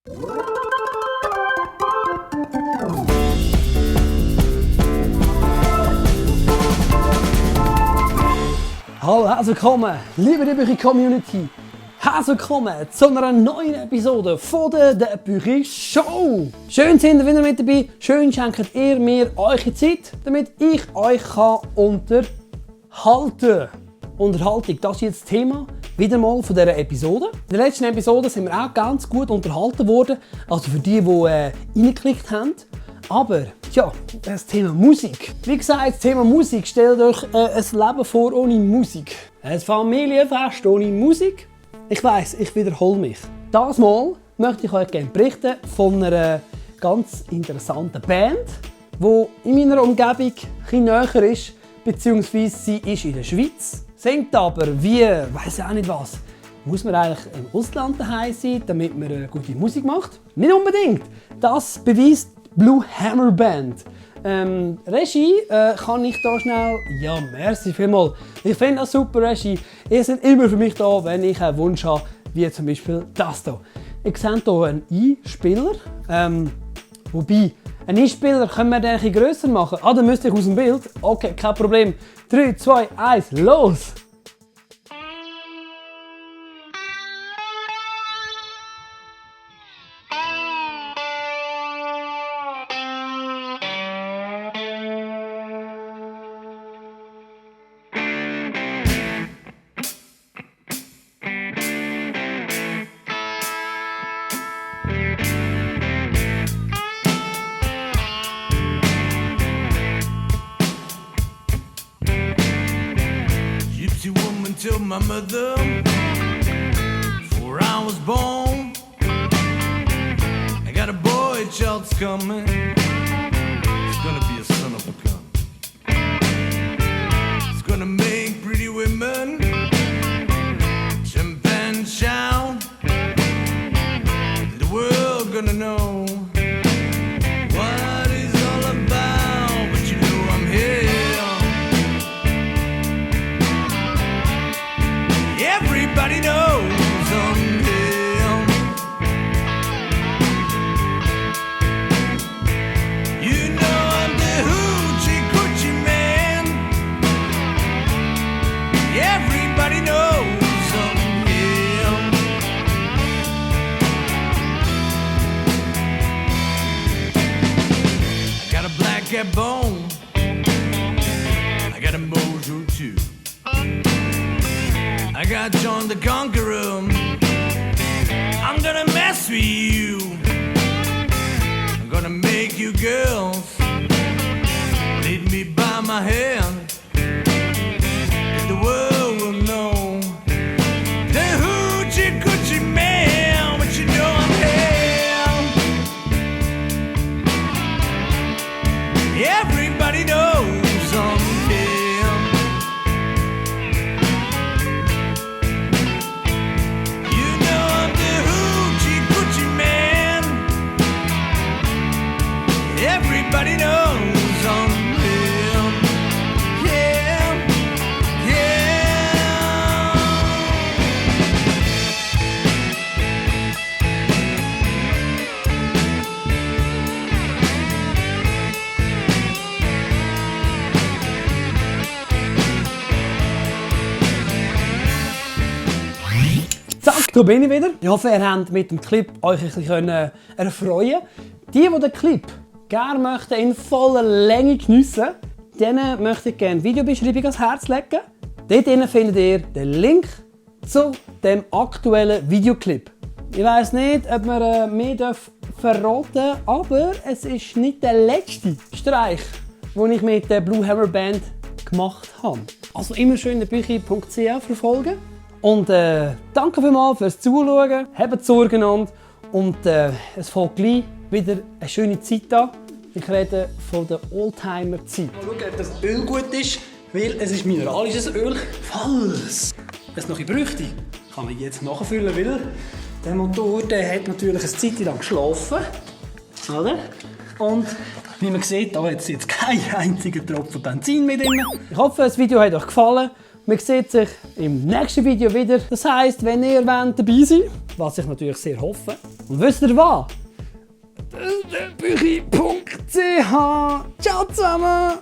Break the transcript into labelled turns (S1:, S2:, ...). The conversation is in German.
S1: Hallo, herzlich willkommen, liebe Community. Herzlich willkommen zu einer neuen Episode von der Büchi Show. Schön sind ihr wieder mit dabei, schön schenkt ihr mir eure Zeit, damit ich euch unterhalten kann. Unterhaltung, das ist jetzt das Thema wieder mal von dieser Episode. In der letzten Episode sind wir auch ganz gut unterhalten worden, also für die reingeklickt haben. Aber ja, das Thema Musik. Wie gesagt, das Thema Musik. Stellt euch ein Leben vor ohne Musik. Ein Familienfest ohne Musik. Ich weiss, ich wiederhole mich. Das Mal möchte ich euch gerne berichten von einer ganz interessanten Band, die in meiner Umgebung etwas näher ist, beziehungsweise sie ist in der Schweiz. Singt aber wie, weiss ich auch nicht was. Muss man eigentlich im Ausland daheim sein, damit man gute Musik macht? Nicht unbedingt. Das beweist Blue Hammer Band. Regie kann ich da schnell... Ja, merci vielmals. Ich finde das super, Regie. Ihr seid immer für mich da, wenn ich einen Wunsch habe, wie zum Beispiel das hier. Ihr seht hier einen Einspieler. Wobei, einen Einspieler können wir den etwas grösser machen. Ah, dann müsste ich aus dem Bild. Okay, kein Problem. 3, 2, 1, los!
S2: Till my mother, before I was born, I got a boy child's coming. It's gonna be a son of a gun. It's gonna make pretty women jump and shout. The world gonna know what it's all about. But you know I'm here. Everybody knows I'm here. You know I'm the hoochie coochie man. Everybody knows I'm here. I got a black cat bone. I got a mojo too. I got John the Conqueror. I'm gonna mess with you. I'm gonna make you girls lead me by my hand. And the world will know the hoochie coochie man. But you know I'm here. Everybody knows I'm here. Everybody knows I'm real. Yeah, yeah.
S1: Zack, da bin ich wieder. Ich hoffe, ihr habt mit dem Clip euch ein bisschen erfreuen. Die den Clip gerne möchten in voller Länge geniessen, denen möchte ich gerne die Videobeschreibung ans Herz legen. Dort findet ihr den Link zu dem aktuellen Videoclip. Ich weiss nicht, ob wir mehr verraten darf, aber es ist nicht der letzte Streich, den ich mit der Blue Hammer Band gemacht habe. Also immer schön büchi.ch verfolgen. Und danke vielmals fürs Zuschauen, habt Sorge und es folgt gleich wieder eine schöne Zeit an. Ich rede von der Oldtimer-Zeit. Mal schauen, ob das Öl gut ist, weil es ist mineralisches Öl. Falls es noch bräuchte, kann man jetzt nachfüllen, weil der Motor hat natürlich eine Zeit lang geschlafen. Oder? Und wie man sieht, da hat jetzt kein einziger Tropfen Benzin mehr drin. Ich hoffe, das Video hat euch gefallen. Man sieht sich im nächsten Video wieder. Das heisst, wenn ihr dabei sein wollt, was ich natürlich sehr hoffe. Und wisst ihr was? Debüchi.ch. Ciao zusammen!